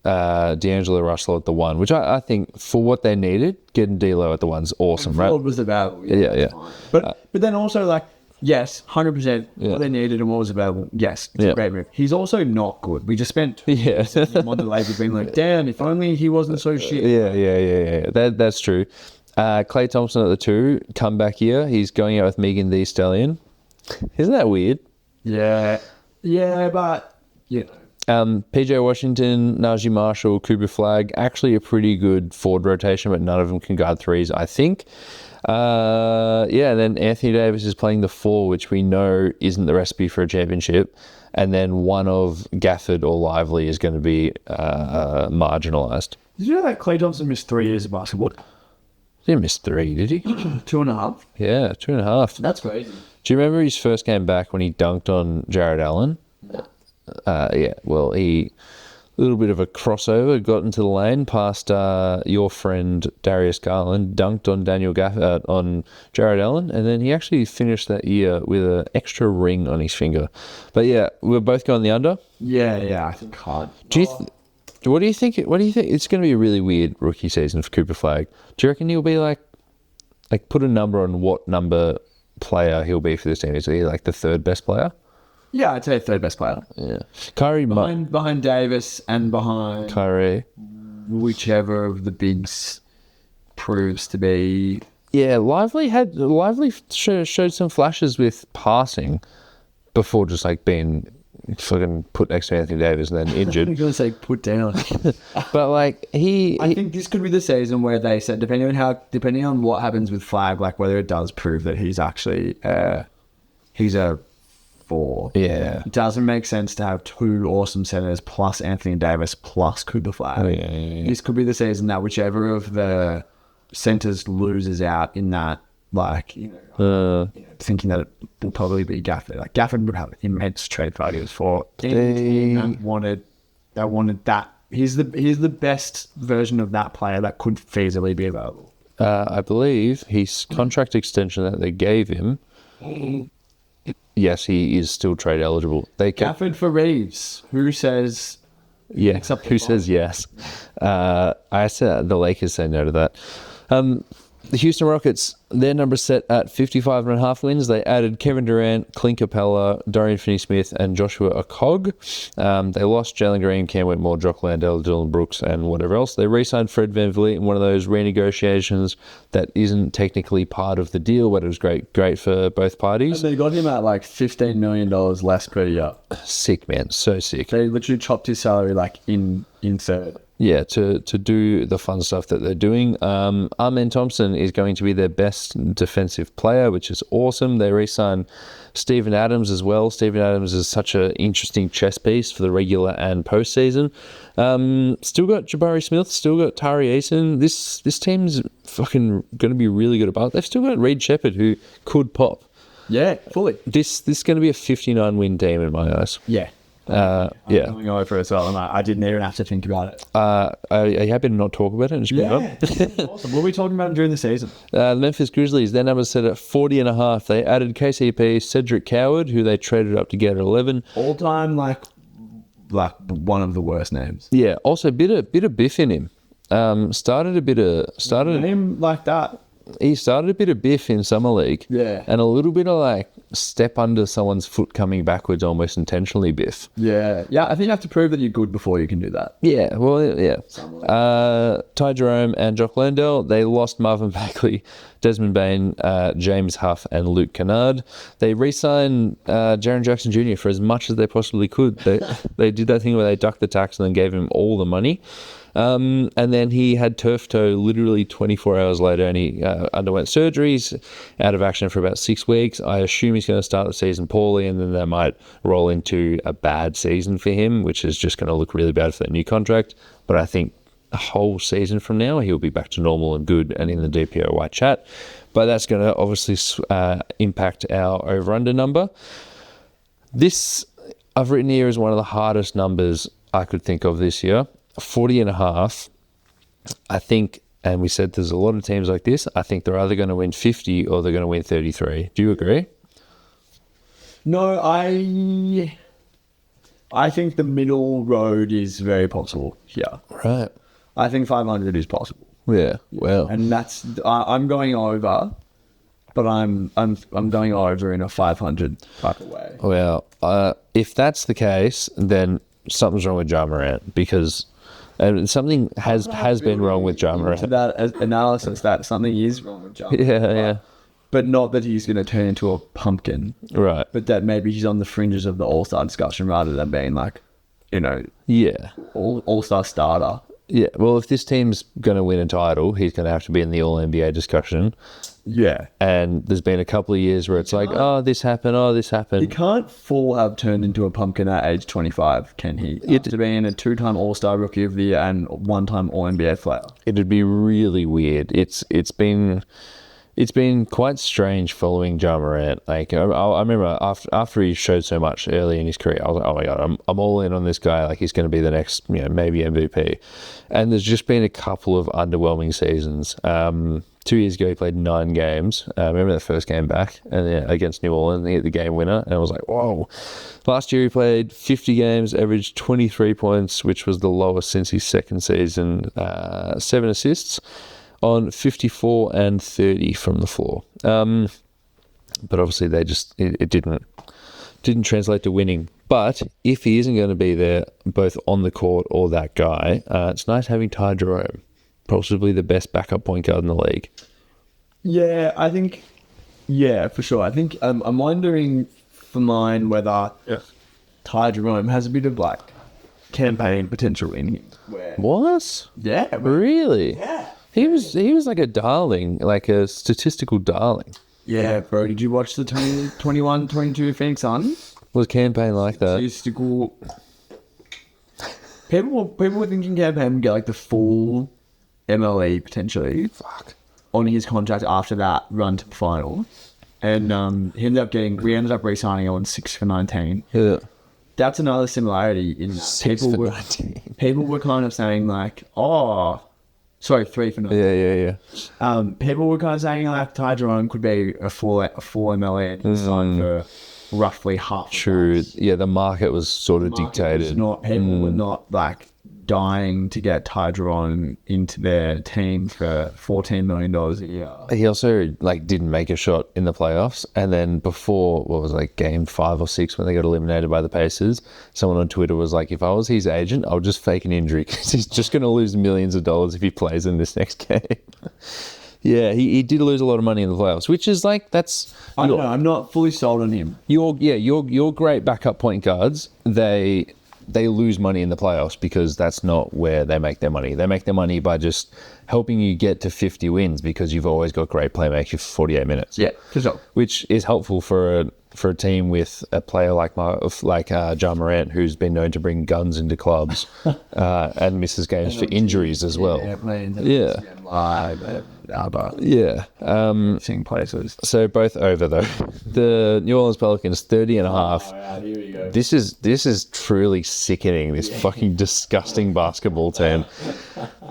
D'Angelo Russell at the one, which I think for what they needed, getting D'Lo at the one's awesome, right? Ford was available. Yeah. But then also like, yes, 100% what they needed and what was available. Yes, it's a great move. He's also not good. We just spent Yeah. on the label being like, damn, if only he wasn't so shit. Yeah. That's true. Klay Thompson at the 2, comeback year. He's going out with Megan Thee Stallion. Isn't that weird? Yeah, but you know. PJ Washington, Najee Marshall, Cooper Flag, actually a pretty good forward rotation, but none of them can guard threes, I think. And then Anthony Davis is playing the 4, which we know isn't the recipe for a championship. And then one of Gafford or Lively is going to be marginalised. Did you know that Klay Thompson missed 3 years of basketball? He didn't miss 3, did he? 2.5. Yeah, 2.5. That's crazy. Do you remember his first game back when he dunked on Jared Allen? Well, he a little bit of a crossover, got into the lane past your friend Darius Garland, dunked on on Jared Allen, and then he actually finished that year with an extra ring on his finger. But yeah, we're both going the under. Yeah, I think hard. What do you think? It's going to be a really weird rookie season for Cooper Flag. Do you reckon he'll be like put a number on what number player he'll be for this team? Is he like the 3rd best player? Yeah, I'd say 3rd best player. Yeah, Kyrie Behind Davis and behind Kyrie. whichever of the bigs proves to be. Yeah, Lively showed some flashes with passing before just like being fucking put next to Anthony Davis and then I'm injured. going to say put down. But like I think this could be the season where they said, depending on what happens with Flag, like whether it does prove that he's actually he's a 4. Yeah. It doesn't make sense to have 2 awesome centers plus Anthony Davis plus Cooper Flag. Yeah. This could be the season that whichever of the centers loses out in that, like, thinking that it will probably be Gafford. Like, Gafford would have immense trade values for any team that wanted that. He's the best version of that player that could feasibly be available. I believe his contract extension that they gave him, yes, he is still trade eligible. Gafford for Reeves. Who says? Yeah, who says yes? I said the Lakers say no to that. The Houston Rockets, their number set at 55.5 wins. They added Kevin Durant, Clint Capella, Dorian Finney-Smith, and Joshua Okog. They lost Jalen Green, Cam Whitmore, Jock Landale, Dylan Brooks, and whatever else. They re-signed Fred VanVleet in one of those renegotiations that isn't technically part of the deal, but it was great for both parties. And they got him at like $15 million less per year. Sick, man. So sick. They literally chopped his salary like in third. Yeah, to do the fun stuff that they're doing. Amen Thompson is going to be their best defensive player, which is awesome. They re-signed Steven Adams as well. Steven Adams is such an interesting chess piece for the regular and postseason. Still got Jabari Smith, still got Tari Eason. This team's fucking going to be really good about it. They've still got Reed Shepherd, who could pop. Yeah, fully. This is going to be a 59-win team in my eyes. Yeah. Yeah. Going over as well. I didn't even have to think about it. Are you happy to not talk about it and just move on? Awesome. What are we talking about during the season? The Memphis Grizzlies, their numbers set at 40.5. They added KCP, Cedric Coward, who they traded up to get at 11. All time, like one of the worst names. Yeah. Also, bit of biff in him. Started name like that. he started a bit of biff in summer league, and a little bit of like step under someone's foot coming backwards, almost intentionally biff. Yeah. I think you have to prove that you're good before you can do that. Yeah, well, yeah. Ty Jerome and Jock Landale, they lost Marvin Bagley, Desmond Bain, James Huff, and Luke Kennard. They re-signed Jaren Jackson Jr. for as much as they possibly could. They did that thing where they ducked the tax and then gave him all the money. And then he had turf toe literally 24 hours later, and he underwent surgeries, out of action for about 6 weeks. I assume he's going to start the season poorly, and then that might roll into a bad season for him, which is just going to look really bad for that new contract. But I think a whole season from now, he'll be back to normal and good and in the DPOY chat. But that's going to obviously impact our over-under number. This, I've written here, is one of the hardest numbers I could think of this year. 40.5, I think, and we said there's a lot of teams like this, I think they're either going to win 50 or they're going to win 33. Do you agree? No, I think the middle road is very possible here. Right. I think 500 is possible. Yeah, well. And that's, I'm going over, but I'm going over in a 500 type of way. Well, if that's the case, then something's wrong with Ja Morant, because something has been wrong with Ja Morant. That analysis that something is wrong with Ja Morant. Yeah. But not that he's going to turn into a pumpkin. Right. But that maybe he's on the fringes of the All-Star discussion rather than being like, Yeah. All-Star starter. Yeah. Well, if this team's going to win a title, he's going to have to be in the All-NBA discussion. Yeah. And there's been a couple of years where it's like, this happened. He can't full have turned into a pumpkin at age 25, can he? After being a 2-time All-Star Rookie of the Year and 1-time All-NBA player. It'd be really weird. It's been quite strange following Ja Morant. Like, I remember after he showed so much early in his career, I was like, oh my God, I'm all in on this guy. Like, he's going to be the next, maybe MVP. And there's just been a couple of underwhelming seasons. 2 years ago, he played 9 games. Remember that first game back and against New Orleans, he hit the game winner. And I was like, whoa. Last year, he played 50 games, averaged 23 points, which was the lowest since his second season. 7 assists on 54 and 30 from the floor. But obviously, it didn't translate to winning. But if he isn't going to be there, both on the court or that guy, it's nice having Ty Jerome. Possibly the best backup point guard in the league. Yeah, I think, for sure. I think I'm wondering for mine whether Ty Jerome has a bit of like campaign potential in him. What? Yeah. Really? Yeah. He was like a darling, like a statistical darling. Yeah, bro. Did you watch the 21-22 Phoenix Suns? Was campaign like that? Statistical. People were thinking campaign would get like the full MLE potentially. Fuck. On his contract after that run to the final. And we ended up re-signing him on 6 for 19. Yeah. That's another similarity in that people were kind of saying like, 3 for 19. Yeah. People were kind of saying like Ty Jerome could be a full MLE and signed for roughly half. True. Yeah, the market was sort of dictated. People were not like dying to get Ty Jerome into their team for $14 million a year. He also like didn't make a shot in the playoffs, and then before game 5 or 6 when they got eliminated by the Pacers, someone on Twitter was like, if I was his agent, I'll just fake an injury because he's just going to lose millions of dollars if he plays in this next game. Yeah, he did lose a lot of money in the playoffs, which is like, that's... I don't know, I'm not fully sold on him. Your great backup point guards, they lose money in the playoffs because that's not where they make their money. They make their money by just helping you get to 50 wins because you've always got great playmakers for 48 minutes. Yeah, for sure. Which is helpful for a team with a player like Ja Morant, who's been known to bring guns into clubs and misses games for injuries as well. Seeing places. So both over though. The New Orleans Pelicans 30.5. Here we go. This is truly sickening. This fucking disgusting basketball team.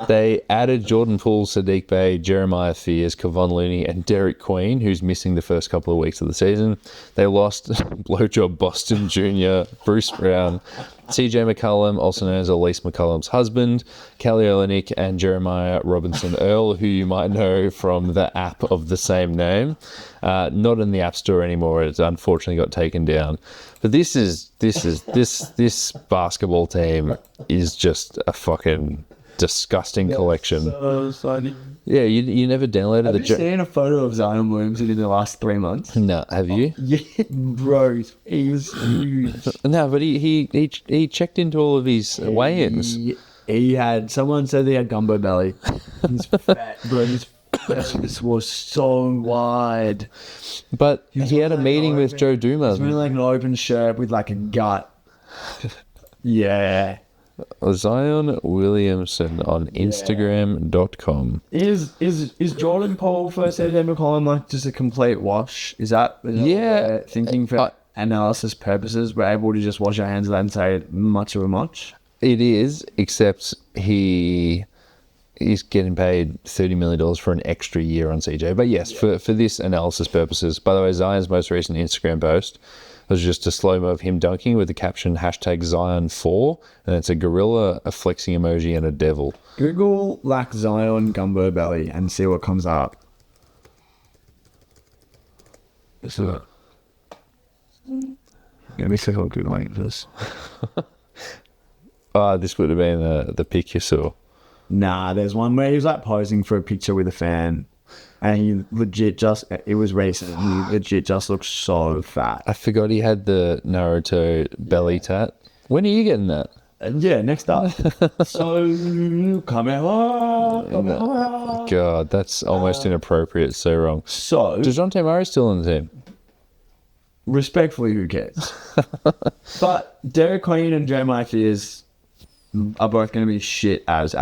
They added Jordan Poole, Sadiq Bey, Jeremiah Fears, Kevon Looney, and Derek Queen, who's missing the first couple of weeks of the season. They lost Blowjob Boston Jr., Bruce Brown, CJ McCollum, also known as Elise McCollum's husband, Kelly Olynyk, and Jeremiah Robinson Earl, who you might know from the app of the same name. Not in the App Store anymore. It's unfortunately got taken down. But this basketball team is just a fucking disgusting collection. So exciting. Yeah, you never downloaded Have you seen a photo of Zion Williamson in the last 3 months? No, have you? Yeah, bro, he was huge. No, but he checked into all of his weigh-ins. He had, someone said he had gumbo belly. He's fat, bro. His face was so wide. But he had a meeting with Joe Dumas. He's wearing like an open shirt with like a gut. Yeah. Zion Williamson on Instagram.com. Is Jordan Poole for CJ McCollum like just a complete wash? Is that what we're thinking for analysis purposes? We're able to just wash our hands of that and say much of a much? It is, except he's getting paid $30 million for an extra year on CJ. But yes, for this analysis purposes. By the way, Zion's most recent Instagram post was just a slow-mo of him dunking with the caption #Zion4, and it's a gorilla, a flexing emoji, and a devil. Google like Zion gumbo belly and see what comes up. So, let me see how good like this. This would have been the pic you saw. Nah, there's one where he was like posing for a picture with a fan. And he legit just, it was recent, he legit just looks so fat. I forgot he had the Naruto belly tat. When are you getting that? Yeah, next up. So, come out. God, that's almost inappropriate, so wrong. So, DeJounte Murray's still on the team. Respectfully, who cares? But Derek Queen and Jeremiah Fears are both going to be shit as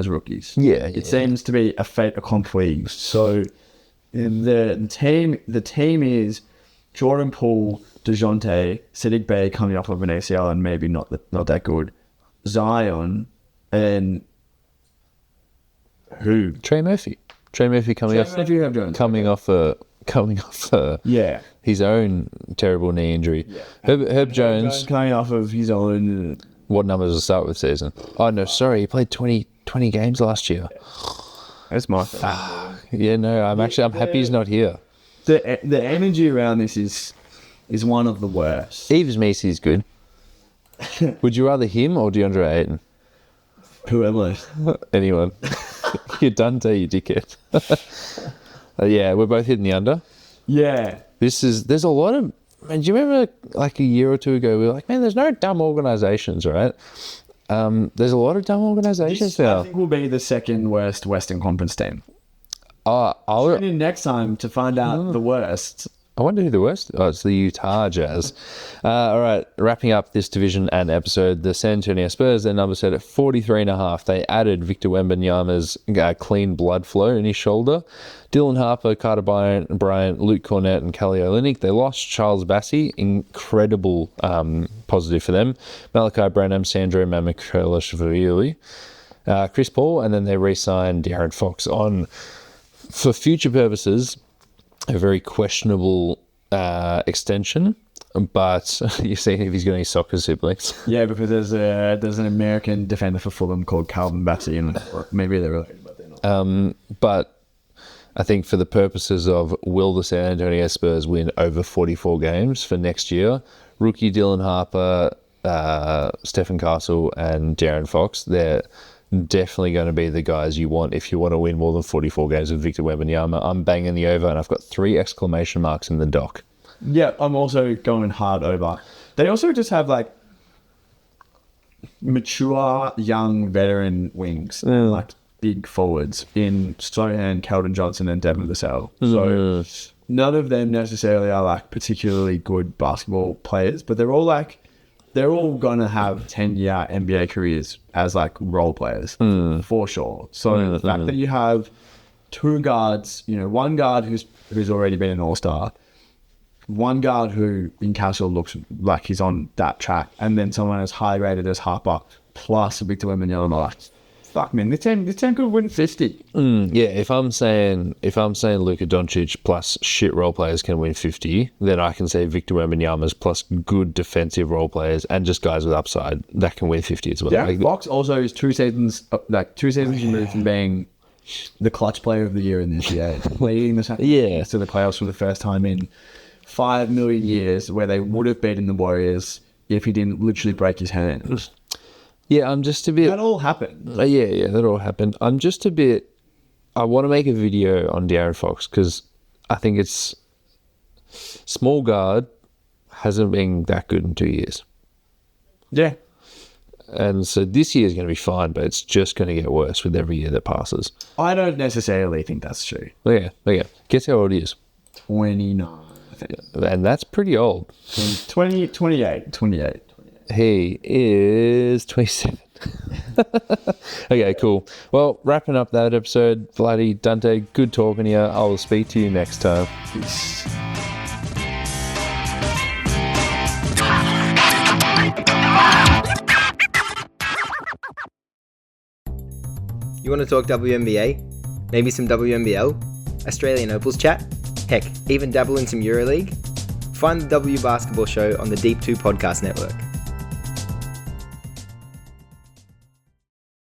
rookies. Yeah, it seems to be a fait accompli. So the team is Jordan Poole, DeJounte, Saddiq Bey coming off of an ACL and maybe not that good, Zion, and who? Trey Murphy coming off his own terrible knee injury. Yeah. Herb Jones coming off of his own. What numbers will start with season? Oh, no, sorry. He played 20 games last year. That's my fault. Yeah, no, I'm happy he's not here. The energy around this is one of the worst. Eves Macy's good. Would you rather him or DeAndre Ayton? Who am I? Anyone. You're Dante, you dickhead. Yeah, we're both hitting the under. Yeah. There's a lot of... Man, do you remember like a year or two ago, we were like, man, there's no dumb organizations, right? There's a lot of dumb organizations now. I think we'll be the second worst Western Conference team. Tune in next time to find out the worst. I wonder who the worst... Oh, it's the Utah Jazz. All right, wrapping up this division and episode, the San Antonio Spurs, their number set at 43.5. They added Victor Wembanyama's clean blood flow in his shoulder. Dylan Harper, Carter Bryant, Luke Cornett, and Kelly Olynyk. They lost Charles Bassey. Incredible positive for them. Malachi Branham, Sandro Mamukelashvili, Chris Paul, and then they re-signed De'Aaron Fox on, for future purposes, a very questionable extension, but you've seen if he's got any soccer siblings. Yeah, because there's an American defender for Fulham called Calvin Bassey, and maybe they're related, but they're not. But I think for the purposes of will the San Antonio Spurs win over 44 games for next year, rookie Dylan Harper, Stephen Castle, and De'Aaron Fox, they're definitely going to be the guys you want if you want to win more than 44 games with Victor Wembanyama. I'm banging the over, and I've got 3 exclamation marks in the doc. Yeah, I'm also going hard over. They also just have like mature, young, veteran wings, like big forwards in Strahan, Keldon Johnson, and Devin Vassell. So none of them necessarily are like particularly good basketball players, but they're all going to have 10-year NBA careers as like role players for sure. So the fact that you have 2 guards, one guard who's already been an all-star, one guard who in Castle looks like he's on that track, and then someone as high rated as Harper plus Victor Wembanyama, like, fuck, man, this team could win 50. Yeah, if I'm saying Luka Doncic plus shit role players can win 50, then I can say Victor Wembanyama's plus good defensive role players and just guys with upside that can win 50 as well. Darren Fox also is 2 seasons removed from being the clutch player of the year in this year, leading the to the playoffs for the first time in 5 million years, where they would have beaten the Warriors if he didn't literally break his hand. Yeah, I'm just a bit... That all happened. Yeah, that all happened. I'm just a bit... I want to make a video on De'Aaron Fox because I think it's... Small guard hasn't been that good in 2 years. Yeah. And so this year is going to be fine, but it's just going to get worse with every year that passes. I don't necessarily think that's true. Yeah. Guess how old he is? 29, I think. And that's pretty old. 28. He is 27. Okay, cool. Well, wrapping up that episode, Vladdy, Dante, good talking to you. I will speak to you next time. Peace. You want to talk WNBA? Maybe some WNBL? Australian Opals chat? Heck, even dabble in some EuroLeague? Find the W Basketball Show on the Deep 2 Podcast Network.